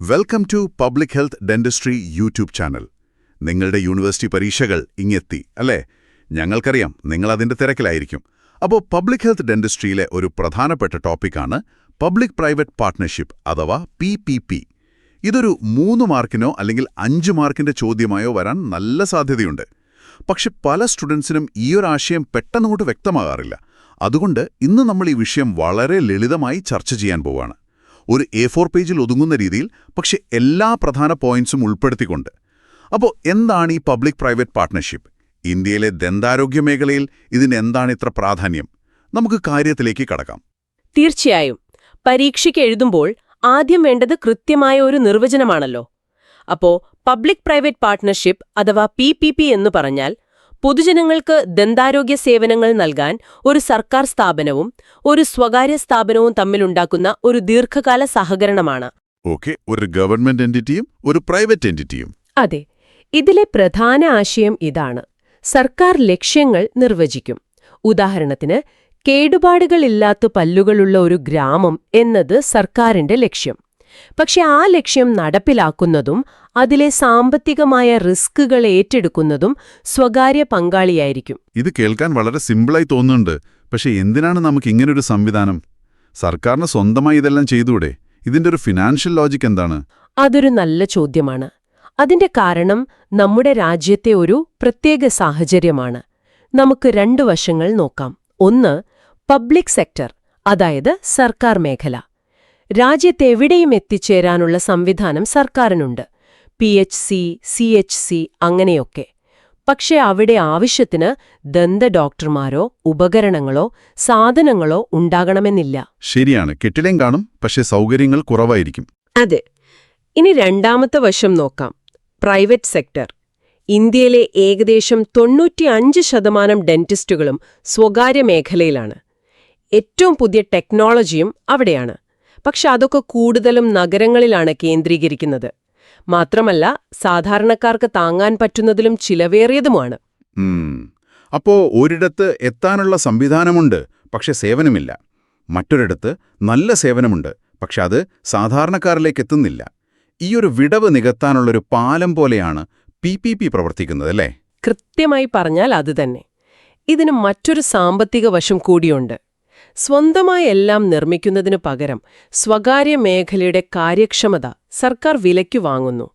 Welcome to public health dentistry YouTube channel. നിങ്ങളുടെ university പരീക്ഷകൾ ഇങ്ങെത്തി അല്ലേ? ഞങ്ങൾക്കറിയാം നിങ്ങൾ അതിന്റെ തിരക്കിലായിരിക്കും. അപ്പോൾ പബ്ലിക് ഹെൽത്ത് ഡെന്റിസ്ട്രിയിലെ ഒരു പ്രധാനപ്പെട്ട ടോപ്പിക്കാണ് പബ്ലിക് പ്രൈവറ്റ് പാർട്ട്ണർഷിപ്പ് അഥവാ PPP. ഇതൊരു 3 മാർക്കിനോ അല്ലെങ്കിൽ 5 മാർക്കിന്റെ ചോദ്യമായോ വരാൻ നല്ല സാധ്യതയുണ്ട്. പക്ഷെ പല സ്റ്റുഡൻസിനും ഈയൊരാശയം പെട്ടെന്നങ്ങോട്ട് വ്യക്തമാകാറില്ല. അതുകൊണ്ട് ഇന്ന് നമ്മൾ ഈ വിഷയം വളരെ ലളിതമായി ചർച്ച ചെയ്യാൻ പോവുകയാണ്. ഒരു A4 പേജിൽ ഒതുങ്ങുന്ന രീതിയിൽ, പക്ഷെ എല്ലാ പ്രധാന പോയിന്റ്സും ഉൾപ്പെടുത്തിക്കൊണ്ട്. അപ്പോൾ എന്താണ് ഈ പബ്ലിക് പ്രൈവറ്റ് പാർട്ട്ണർഷിപ്പ്? ഇന്ത്യയിലെ ദന്താരോഗ്യ മേഖലയിൽ ഇതിനെന്താണ് ഇത്ര പ്രാധാന്യം? നമുക്ക് കാര്യത്തിലേക്ക് കടക്കാം. തീർച്ചയായും. പരീക്ഷയ്ക്ക് എഴുതുമ്പോൾ ആദ്യം വേണ്ടത് കൃത്യമായ ഒരു നിർവചനമാണല്ലോ. അപ്പോ പബ്ലിക് പ്രൈവറ്റ് പാർട്ട്ണർഷിപ്പ് അഥവാ PPP എന്ന് പറഞ്ഞാൽ പൊതുജനങ്ങൾക്ക് ദന്താരോഗ്യ സേവനങ്ങൾ നൽകാൻ ഒരു സർക്കാർ സ്ഥാപനവും ഒരു സ്വകാര്യ സ്ഥാപനവും തമ്മിലുണ്ടാക്കുന്ന ഒരു ദീർഘകാല സഹകരണമാണ്. ഓക്കെ, ഒരു ഗവൺമെന്റ് എന്റിറ്റിയും ഒരു പ്രൈവറ്റ് എന്റിറ്റിയും. അതെ. ഇതിലെ പ്രധാന ആശയം ഇതാണ്: സർക്കാർ ലക്ഷ്യങ്ങൾ നിർവചിക്കും. ഉദാഹരണത്തിന്, കേടുപാടുകളില്ലാത്ത പല്ലുകളുള്ള ഒരു ഗ്രാമം എന്നത് സർക്കാരിന്റെ ലക്ഷ്യം. പക്ഷെ ആ ലക്ഷ്യം നടപ്പിലാക്കുന്നതും അതിലെ സാമ്പത്തികമായ റിസ്കുകൾ ഏറ്റെടുക്കുന്നതും സ്വകാര്യ പങ്കാളിയായിരിക്കും. ഇത് കേൾക്കാൻ വളരെ സിമ്പിളായി തോന്നുന്നുണ്ട്. പക്ഷെ എന്തിനാണ് നമുക്ക് ഇങ്ങനൊരു സംവിധാനം? സർക്കാരിന് സ്വന്തമായി ഇതെല്ലാം ചെയ്തുകൂടെ? ഇതിന്റെ ഒരു ഫിനാൻഷ്യൽ ലോജിക് എന്താണ്? അതൊരു നല്ല ചോദ്യമാണ്. അതിന്റെ കാരണം നമ്മുടെ രാജ്യത്തെ ഒരു പ്രത്യേക സാഹചര്യമാണ്. നമുക്ക് 2 വശങ്ങൾ നോക്കാം. ഒന്ന്, പബ്ലിക് സെക്ടർ, അതായത് സർക്കാർ മേഖല. രാജ്യത്തെവിടെയും എത്തിച്ചേരാനുള്ള സംവിധാനം സർക്കാരിനുണ്ട്. PHC, CHC അങ്ങനെയൊക്കെ. പക്ഷെ അവിടെ ആവശ്യത്തിന് ദന്ത ഡോക്ടർമാരോ ഉപകരണങ്ങളോ സാധനങ്ങളോ ഉണ്ടാകണമെന്നില്ല. ശരിയാണ്, കെട്ടിടം കാണും, പക്ഷെ സൗകര്യങ്ങൾ കുറവായിരിക്കും. അതെ. ഇനി രണ്ടാമത്തെ വശം നോക്കാം: പ്രൈവറ്റ് സെക്ടർ. ഇന്ത്യയിലെ ഏകദേശം 95% ഡെന്റിസ്റ്റുകളും സ്വകാര്യ മേഖലയിലാണ്. ഏറ്റവും പുതിയ ടെക്നോളജിയും അവിടെയാണ്. പക്ഷെ അതൊക്കെ കൂടുതലും നഗരങ്ങളിലാണ് കേന്ദ്രീകരിക്കുന്നത്. മാത്രമല്ല, സാധാരണക്കാർക്ക് താങ്ങാൻ പറ്റുന്നതിലും ചിലവേറിയതുമാണ്. അപ്പോ ഒരിടത്ത് എത്താനുള്ള സംവിധാനമുണ്ട്, പക്ഷെ സേവനമില്ല. മറ്റൊരിടത്ത് നല്ല സേവനമുണ്ട്, പക്ഷെ അത് സാധാരണക്കാരിലേക്ക് എത്തുന്നില്ല. ഈയൊരു വിടവ് നികത്താനുള്ളൊരു പാലം പോലെയാണ് PPP പ്രവർത്തിക്കുന്നത്, അല്ലേ? കൃത്യമായി പറഞ്ഞാൽ അതുതന്നെ. ഇതിന് മറ്റൊരു സാമ്പത്തിക വശം കൂടിയുണ്ട്. സ്വന്തമായി എല്ലാം നിർമ്മിക്കുന്നതിനു പകരം സ്വകാര്യ മേഖലയുടെ കാര്യക്ഷമത സർക്കാർ വിലയ്ക്കു വാങ്ങുന്നു.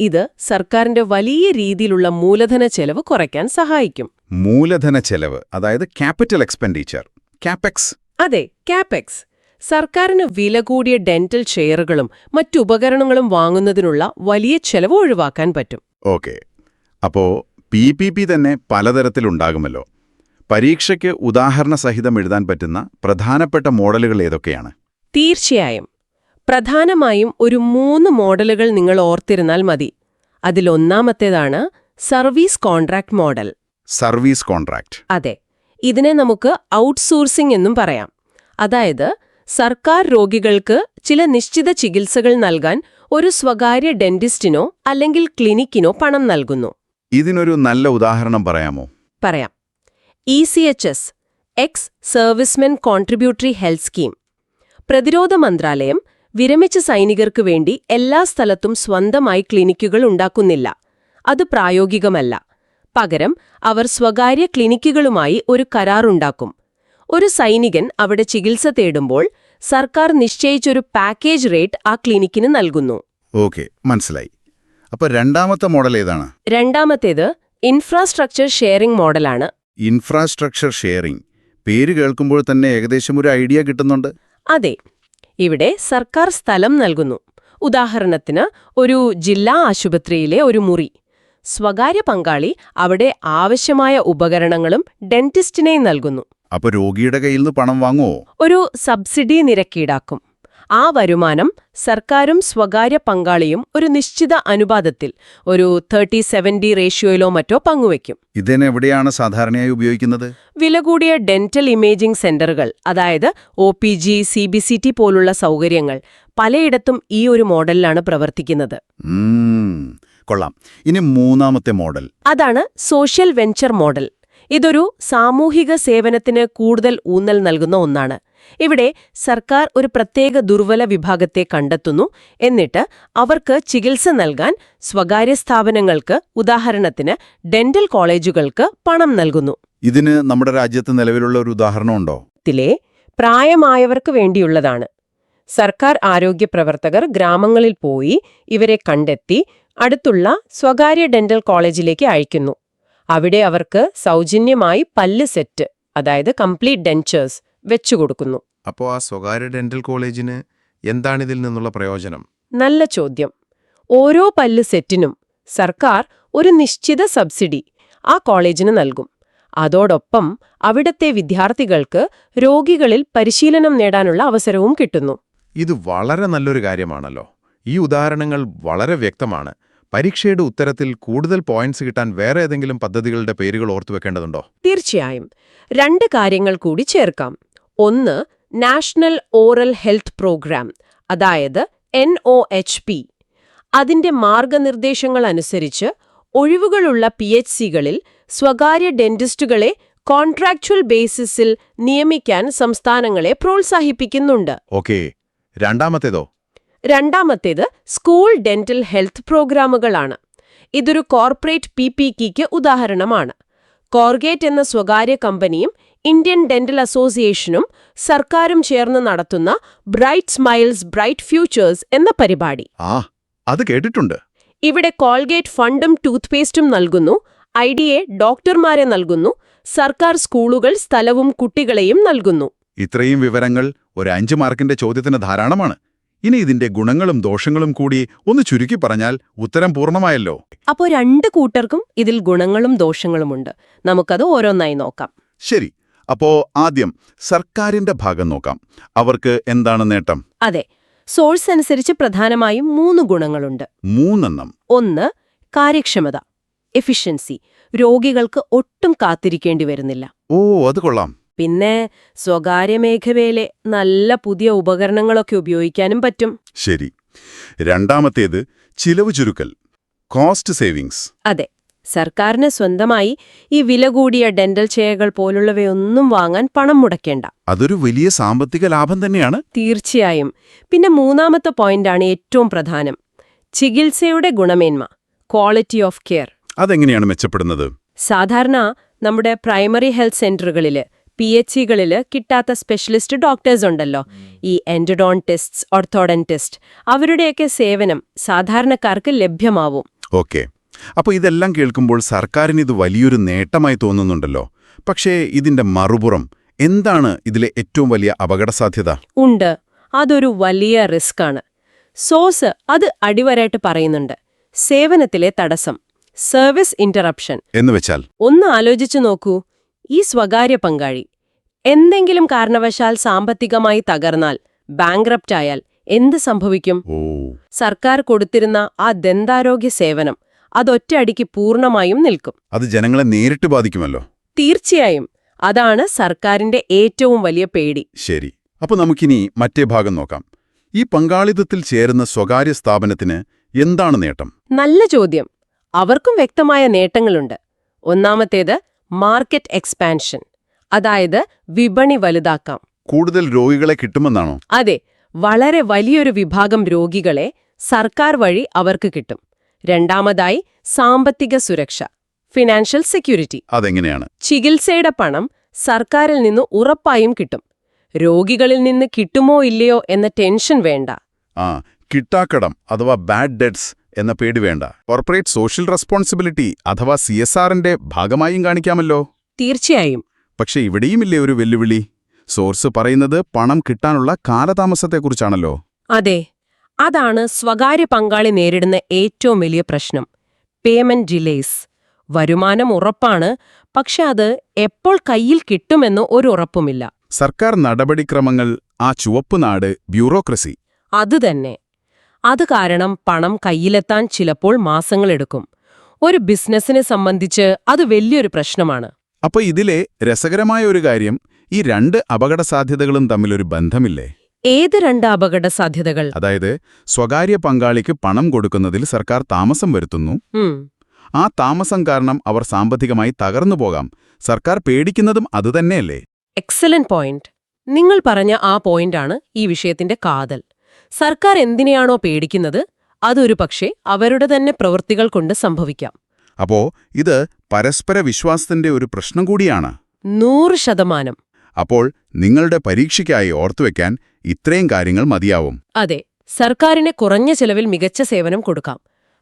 ഇത് സർക്കാരിന്റെ വലിയ രീതിയിലുള്ള മൂലധന ചെലവ് കുറയ്ക്കാൻ സഹായിക്കും. മൂലധന ചെലവ്, അതായത് ക്യാപിറ്റൽ എക്സ്പെൻഡിച്ചർ, കാപെക്സ്. അതെ, കാപെക്സ്. സർക്കാരിന് വില കൂടിയ ഡെന്റൽ ചെയറുകളും മറ്റുപകരണങ്ങളും വാങ്ങുന്നതിനുള്ള വലിയ ചെലവ് ഒഴിവാക്കാൻ പറ്റും. ഓക്കെ, അപ്പോ PPP തന്നെ പലതരത്തിലുണ്ടാകുമല്ലോ. പരീക്ഷയ്ക്ക് ഉദാഹരണ സഹിതം എഴുതാൻ പറ്റുന്ന പ്രധാനപ്പെട്ട മോഡലുകൾ ഏതൊക്കെയാണ്? തീർച്ചയായും. പ്രധാനമായും ഒരു 3 മോഡലുകൾ നിങ്ങൾ ഓർത്തിരുന്നാൽ മതി. അതിലൊന്നാമത്തേതാണ് service contract model. Service contract. അതെ, ഇതിനെ നമുക്ക് ഔട്ട്സോഴ്സിംഗ് എന്നും പറയാം. അതായത്, സർക്കാർ രോഗികൾക്ക് ചില നിശ്ചിത ചികിത്സകൾ നൽകാൻ ഒരു സ്വകാര്യ ഡെന്റിസ്റ്റിനോ അല്ലെങ്കിൽ ക്ലിനിക്കിനോ പണം നൽകുന്നു. ഇതിനൊരു നല്ല ഉദാഹരണം പറയാമോ? പറയാം. ECHS, ex servicemen contributory health scheme. പ്രതിരോധ മന്ത്രാലയം വിരമിച്ച സൈനികർക്ക് വേണ്ടി എല്ലാ സ്ഥലത്തും സ്വന്തമായി ക്ലിനിക്കുകൾ ഉണ്ടാക്കുന്നില്ല. അത് പ്രായോഗികമല്ല. പകരം അവർ സ്വകാര്യ ക്ലിനിക്കുകളുമായി ഒരു കരാറുണ്ടാക്കും. ഒരു സൈനികൻ അവിടെ ചികിത്സ തേടുമ്പോൾ സർക്കാർ നിശ്ചയിച്ചൊരു പാക്കേജ് റേറ്റ് ആ ക്ലിനിക്കിന് നൽകുന്നു. ഓക്കെ, മനസ്സിലായി. അപ്പോൾ രണ്ടാമത്തെ മോഡൽ ഏതാണ്? രണ്ടാമത്തേത് ഇൻഫ്രാസ്ട്രക്ചർ ഷെയറിംഗ് മോഡലാണ്. ഇൻഫ്രാസ്ട്രക്ചർ ഷെയറിംഗ്, പേര് കേൾക്കുമ്പോൾ തന്നെ ഏകദേശം ഒരു ഐഡിയ കിട്ടുന്നുണ്ട്. അതെ. ഇവിടെ സർക്കാർ സ്ഥലം നൽകുന്നു. ഉദാഹരണത്തിന്, ഒരു ജില്ലാ ആശുപത്രിയിലെ ഒരു മുറി. സ്വകാര്യ പങ്കാളി അവിടെ ആവശ്യമായ ഉപകരണങ്ങളും ഡെന്റിസ്റ്റിനെയും നൽകുന്നു. അപ്പോൾ രോഗിയുടെ കയ്യിൽ നിന്ന് പണം വാങ്ങുമോ? ഒരു സബ്സിഡി നിരക്ക് ഈടാക്കും. ആ വരുമാനം സർക്കാരും സ്വകാര്യ പങ്കാളിയും ഒരു നിശ്ചിത അനുപാതത്തിൽ, ഒരു 30-70 റേഷ്യോയിലോ മറ്റോ പങ്കുവയ്ക്കും. ഇതിനെവിടെയാണ് സാധാരണയായി ഉപയോഗിക്കുന്നത്? വില കൂടിയ ഡെന്റൽ ഇമേജിംഗ് സെന്ററുകൾ, അതായത് OPG, CBCT പോലുള്ള സൗകര്യങ്ങൾ പലയിടത്തും ഈ ഒരു മോഡലിലാണ് പ്രവർത്തിക്കുന്നത്. കൊള്ളാം. ഇനി മൂന്നാമത്തെ മോഡൽ. അതാണ് സോഷ്യൽ വെഞ്ചർ മോഡൽ. ഇതൊരു സാമൂഹിക സേവനത്തിന് കൂടുതൽ ഊന്നൽ നൽകുന്ന ഒന്നാണ്. ഇവിടെ സർക്കാർ ഒരു പ്രത്യേക ദുർബല വിഭാഗത്തെ കണ്ടെത്തുന്നു, എന്നിട്ട് അവർക്ക് ചികിത്സ നൽകാൻ സ്വകാര്യ സ്ഥാപനങ്ങൾക്ക്, ഉദാഹരണത്തിന് ഡെന്റൽ കോളേജുകൾക്ക് പണം നൽകുന്നു. ഇതിന് നമ്മുടെ രാജ്യത്ത് നിലവിലുള്ള ഒരു ഉദാഹരണമുണ്ടോ? ത്തിലെ പ്രായമായവർക്ക് വേണ്ടിയുള്ളതാണ്. സർക്കാർ ആരോഗ്യ പ്രവർത്തകർ ഗ്രാമങ്ങളിൽ പോയി ഇവരെ കണ്ടെത്തി അടുത്തുള്ള സ്വകാര്യ ഡെന്റൽ കോളേജിലേക്ക് അയക്കുന്നു. അവിടെ അവർക്ക് സൗജന്യമായി പല്ല് സെറ്റ്, അതായത് കംപ്ലീറ്റ് ഡെൻചേഴ്സ് വെച്ചുകൊടുക്കുന്നു. അപ്പോൾ ആ സ്വകാര്യ ഡെന്റൽ കോളേജിന് എന്താണിതിൽ നിന്നുള്ള പ്രയോജനം? നല്ല ചോദ്യം. ഓരോ പല്ല് സെറ്റിനും സർക്കാർ ഒരു നിശ്ചിത സബ്സിഡി ആ കോളേജിന് നൽകും. അതോടൊപ്പം അവിടത്തെ വിദ്യാർത്ഥികൾക്ക് രോഗികളിൽ പരിശീലനം നേടാനുള്ള അവസരവും കിട്ടുന്നു. ഇത് വളരെ നല്ലൊരു കാര്യമാണല്ലോ. ഈ ഉദാഹരണങ്ങൾ വളരെ വ്യക്തമാണ്. പരീക്ഷയുടെ ഉത്തരത്തിൽ കൂടുതൽ പോയിന്റ്സ് കിട്ടാൻ വേറെ ഏതെങ്കിലും പദ്ധതികളുടെ പേരുകൾ ഓർത്തുവെക്കേണ്ടതുണ്ടോ? തീർച്ചയായും 2 കാര്യങ്ങൾ കൂടി ചേർക്കാം. ഒന്ന്, നാഷണൽ ഓറൽ ഹെൽത്ത് പ്രോഗ്രാം, അതായത് NOHP. അതിന്റെ മാർഗനിർദ്ദേശങ്ങൾ അനുസരിച്ച് ഒഴിവുകളുള്ള PHCകളിൽ സ്വകാര്യ ഡെന്റിസ്റ്റുകളെ കോൺട്രാക്ച്വൽ ബേസിസിൽ നിയമിക്കാൻ സംസ്ഥാനങ്ങളെ പ്രോത്സാഹിപ്പിക്കുന്നുണ്ട്. ഓക്കേ, രണ്ടാമത്തേതോ? രണ്ടാമത്തേത് സ്കൂൾ ഡെന്റൽ ഹെൽത്ത് പ്രോഗ്രാമുകളാണ്. ഇതൊരു കോർപ്പറേറ്റ് PPKക്ക് ഉദാഹരണമാണ്. കോർഗേറ്റ് എന്ന സ്വകാര്യ കമ്പനിയും ഇന്ത്യൻ ഡെന്റൽ അസോസിയേഷനും സർക്കാരും ചേർന്ന് നടത്തുന്ന ബ്രൈറ്റ് സ്മൈൽസ് ബ്രൈറ്റ് ഫ്യൂച്ചേഴ്സ് എന്ന പരിപാടി. അത് കേട്ടിട്ടുണ്ട്. ഇവിടെ കോൾഗേറ്റ് ഫണ്ടും ടൂത്ത്പേസ്റ്റും നൽകുന്നു, IDA ഡോക്ടർമാരെ നൽകുന്നു, സർക്കാർ സ്കൂളുകൾ സ്ഥലവും കുട്ടികളെയും നൽകുന്നു. ഇത്രയും വിവരങ്ങൾ ഒരു 5 മാർക്കിന്റെ ചോദ്യത്തിന് ധാരാളമാണ്. ഇനി ഇതിന്റെ ഗുണങ്ങളും ദോഷങ്ങളും കൂടി ഒന്ന് ചുരുക്കി പറഞ്ഞാൽ ഉത്തരം പൂർണ്ണമായല്ലോ. അപ്പോൾ 2 കൂട്ടർക്കും ഇതിൽ ഗുണങ്ങളും ദോഷങ്ങളുമുണ്ട്. നമുക്കത് ഓരോന്നായി നോക്കാം. ശരി, അപ്പോ ആദ്യം സർക്കാരിന്റെ ഭാഗം നോക്കാം. അവർക്ക് എന്താണ് നേട്ടം? അതെ, സോഴ്സ് അനുസരിച്ച് പ്രധാനമായും 3 ഗുണങ്ങളുണ്ട്. 3 ഒന്ന്, കാര്യക്ഷമത, എഫിഷ്യൻസി. രോഗികൾക്ക് ഒട്ടും കാത്തിരിക്കേണ്ടി വരുന്നില്ല. ഓ, അത് കൊള്ളാം. പിന്നെ സ്വകാര്യ മേഖലയിലെ നല്ല പുതിയ ഉപകരണങ്ങളൊക്കെ ഉപയോഗിക്കാനും പറ്റും. ശരി. രണ്ടാമത്തേത് ചിലവ് ചുരുക്കൽ, കോസ്റ്റ് സേവിങ്സ്. അതെ, സർക്കാരിന് സ്വന്തമായി ഈ വില കൂടിയ ഡെന്റൽ ചെയറുകൾ പോലുള്ളവയൊന്നും വാങ്ങാൻ പണം മുടക്കേണ്ട. അതൊരു വലിയ സാമ്പത്തിക ലാഭം തന്നെയാണ്. തീർച്ചയായും. പിന്നെ 3ാമത്തെ പോയിന്റാണ് ഏറ്റവും പ്രധാനം, ചികിത്സയുടെ ഗുണമേന്മ, ക്വാളിറ്റി ഓഫ് കെയർ. അതെങ്ങനെയാണ് മെച്ചപ്പെടുന്നത്? സാധാരണ നമ്മുടെ പ്രൈമറി ഹെൽത്ത് സെന്ററുകളില്, PHCകളില് കിട്ടാത്ത സ്പെഷ്യലിസ്റ്റ് ഡോക്ടേഴ്സ് ഉണ്ടല്ലോ, ഈ എൻഡോഡോണ്ടിസ്റ്റ്, ഓർത്തോഡന്റിസ്റ്റ്, അവരുടെയൊക്കെ സേവനം സാധാരണക്കാർക്ക് ലഭ്യമാവും. ഓക്കെ, അപ്പോൾ ഇതെല്ലാം കേൾക്കുമ്പോൾ സർക്കാരിന് ഇത് വലിയൊരു നേട്ടമായി തോന്നുന്നുണ്ടല്ലോ. പക്ഷേ ഇതിന്റെ മറുപുറം എന്താണ്? ഇതിലെ ഏറ്റവും വലിയ അപകടസാധ്യത ഉണ്ട്. അതൊരു വലിയ റിസ്ക്കാണ്. സോഴ്സ് അത് അടിവരായിട്ട് പറയുന്നുണ്ട്. സേവനത്തിലെ തടസ്സം, സർവീസ് ഇന്ററപ്ഷൻ. എന്നുവെച്ചാൽ ഒന്ന് ആലോചിച്ചു നോക്കൂ. ഈ സ്വകാര്യ പങ്കാളി എന്തെങ്കിലും കാരണവശാൽ സാമ്പത്തികമായി തകർന്നാൽ, ബാങ്ക്രപ്റ്റ് ആയാൽ എന്ത് സംഭവിക്കും? സർക്കാർ കൊടുത്തിരുന്ന ആ ദന്താരോഗ്യ സേവനം അതൊറ്റയടിക്ക് പൂർണ്ണമായും നിൽക്കും. അത് ജനങ്ങളെ നേരിട്ട് ബാധിക്കുമല്ലോ. തീർച്ചയായും. അതാണ് സർക്കാരിന്റെ ഏറ്റവും വലിയ പേടി. ശരി, അപ്പോൾ നമുക്കിനി മറ്റേ ഭാഗം നോക്കാം. ഈ പങ്കാളിത്തത്തിൽ ചേരുന്ന സ്വകാര്യ സ്ഥാപനത്തിന് എന്താണ് നേട്ടം? നല്ല ചോദ്യം. അവർക്കും വ്യക്തമായ നേട്ടങ്ങളുണ്ട്. ഒന്നാമത്തേത് മാർക്കറ്റ് എക്സ്പാൻഷൻ, അതായത് വിപണി വലുതാക്കാം. കൂടുതൽ രോഗികളെ കിട്ടുമെന്നാണോ? അതെ, വളരെ വലിയൊരു വിഭാഗം രോഗികളെ സർക്കാർ വഴി അവർക്ക് കിട്ടും. രണ്ടാമതായി സാമ്പത്തിക സുരക്ഷ, ഫിനാൻഷ്യൽ സെക്യൂരിറ്റി. അതെങ്ങനെയാണ്? ചികിത്സയുടെ പണം സർക്കാരിൽ നിന്ന് ഉറപ്പായും കിട്ടും. രോഗികളിൽ നിന്ന് കിട്ടുമോ ഇല്ലയോ എന്ന ടെൻഷൻ വേണ്ട. കിട്ടാക്കടം അഥവാ ബാഡ് ഡെറ്റ്സ് എന്ന പേടി വേണ്ട. കോർപ്പറേറ്റ് സോഷ്യൽ റെസ്പോൺസിബിലിറ്റി അഥവാ CSRന്റെ ഭാഗമായും കാണിക്കാമല്ലോ. തീർച്ചയായും. പക്ഷെ ഇവിടെയുമില്ലേ ഒരു വെല്ലുവിളി? സോഴ്സ് പറയുന്നത് പണം കിട്ടാനുള്ള കാലതാമസത്തെക്കുറിച്ചാണല്ലോ. അതെ, അതാണ് സ്വകാര്യ പങ്കാളി നേരിടുന്ന ഏറ്റവും വലിയ പ്രശ്നം. Payment delays. വരുമാനം ഉറപ്പാണ്, പക്ഷെ അത് എപ്പോൾ കയ്യിൽ കിട്ടുമെന്ന് ഒരു ഉറപ്പുമില്ല. സർക്കാർ നടപടിക്രമങ്ങൾ, ആ ചുവപ്പുനാട്, ബ്യൂറോക്രസി. അതുതന്നെ. അത് കാരണം പണം കയ്യിലെത്താൻ ചിലപ്പോൾ മാസങ്ങളെടുക്കും. ഒരു ബിസിനസ്സിനെ സംബന്ധിച്ച് അത് വലിയൊരു പ്രശ്നമാണ്. അപ്പൊ ഇതിലെ രസകരമായ ഒരു കാര്യം, ഈ 2 അപകടസാധ്യതകളും തമ്മിലൊരു ബന്ധമില്ലേ? ഏത് 2 അപകടസാധ്യതകൾ? അതായത് സ്വകാര്യ പങ്കാളിക്ക് പണം കൊടുക്കുന്നതിൽ സർക്കാർ താമസം വരുത്തുന്നു, ആ താമസം കാരണം അവർ സാമ്പത്തികമായി തകർന്നു പോകാം. സർക്കാർ പേടിക്കുന്നതും അതുതന്നെയല്ലേ? Excellent point. നിങ്ങൾ പറഞ്ഞ ആ പോയിന്റാണ് ഈ വിഷയത്തിന്റെ കാതൽ. സർക്കാർ എന്തിനെയാണോ പേടിക്കുന്നത്, അതൊരു പക്ഷേ അവരുടെ തന്നെ പ്രവൃത്തികൾ കൊണ്ട് സംഭവിക്കാം. അപ്പോ ഇത് പരസ്പര വിശ്വാസത്തിന്റെ ഒരു പ്രശ്നം കൂടിയാണ്. 100%. അപ്പോൾ നിങ്ങളുടെ പരീക്ഷയ്ക്കായി ഓർത്തുവെക്കാൻ ഇത്രയും കാര്യങ്ങൾ മതിയാവും. അതെ, സർക്കാരിന് കുറഞ്ഞ ചെലവിൽ മികച്ച സേവനം കൊടുക്കാം.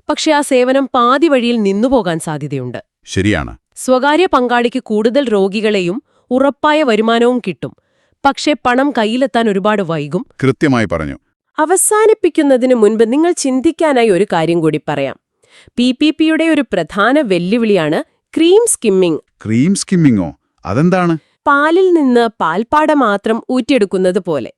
പക്ഷെ ആ സേവനം പാതി വഴിയിൽ നിന്നുപോകാൻ സാധ്യതയുണ്ട്. ശരിയാണ്. സ്വകാര്യ പങ്കാളിക്ക് കൂടുതൽ രോഗികളെയും ഉറപ്പായ വരുമാനവും കിട്ടും. പക്ഷേ പണം കയ്യിലെത്താൻ ഒരുപാട് വൈകും. കൃത്യമായി പറഞ്ഞു. അവസാനിപ്പിക്കുന്നതിനു മുൻപ് നിങ്ങൾ ചിന്തിക്കാനായി ഒരു കാര്യം കൂടി പറയാം. PPPയുടെ ഒരു പ്രധാന വെല്ലുവിളിയാണ് ക്രീം സ്കിമ്മിംഗ്. ക്രീം സ്കിമ്മിങ്ങോ? അതെന്താണ്? പാലിൽ നിന്ന് പാൽപ്പാട മാത്രം ഊറ്റിയെടുക്കുന്നത് പോലെ.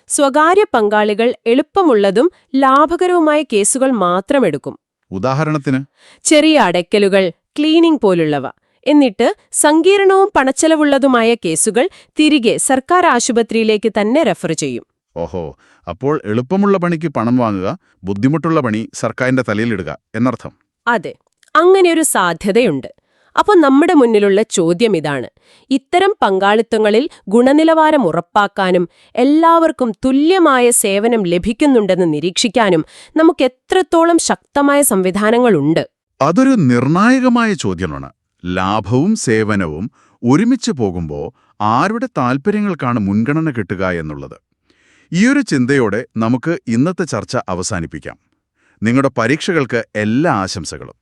സ്വകാര്യ പങ്കാളികൾ എളുപ്പമുള്ളതും ലാഭകരവുമായ കേസുകൾ മാത്രം എടുക്കും. ഉദാഹരണത്തിന് ചെറിയ അടയ്ക്കലുകൾ, ക്ലീനിംഗ് പോലുള്ളവ. എന്നിട്ട് സങ്കീർണവും പണച്ചെലവുള്ളതുമായ കേസുകൾ തിരികെ സർക്കാർ ആശുപത്രിയിലേക്ക് തന്നെ റെഫർ ചെയ്യും. ഓഹോ, അപ്പോൾ എളുപ്പമുള്ള പണിക്ക് പണം വാങ്ങുക, ബുദ്ധിമുട്ടുള്ള പണി സർക്കാരിന്റെ തലയിലിടുക എന്നർത്ഥം. അതെ, അങ്ങനെയൊരു സാധ്യതയുണ്ട്. അപ്പോൾ നമ്മുടെ മുന്നിലുള്ള ചോദ്യം ഇതാണ്: ഇത്തരം പങ്കാളിത്തങ്ങളിൽ ഗുണനിലവാരം ഉറപ്പാക്കാനും എല്ലാവർക്കും തുല്യമായ സേവനം ലഭിക്കുന്നുണ്ടെന്ന് നിരീക്ഷിക്കാനും നമുക്ക് എത്രത്തോളം ശക്തമായ സംവിധാനങ്ങളുണ്ട്? അതൊരു നിർണായകമായ ചോദ്യമാണ്. ലാഭവും സേവനവും ഒരുമിച്ച് പോകുമ്പോൾ ആരുടെ താൽപ്പര്യങ്ങൾക്കാണ് മുൻഗണന കിട്ടുക എന്നുള്ളത്. ഈയൊരു ചിന്തയോടെ നമുക്ക് ഇന്നത്തെ ചർച്ച അവസാനിപ്പിക്കാം. നിങ്ങളുടെ പരീക്ഷകൾക്ക് എല്ലാ ആശംസകളും.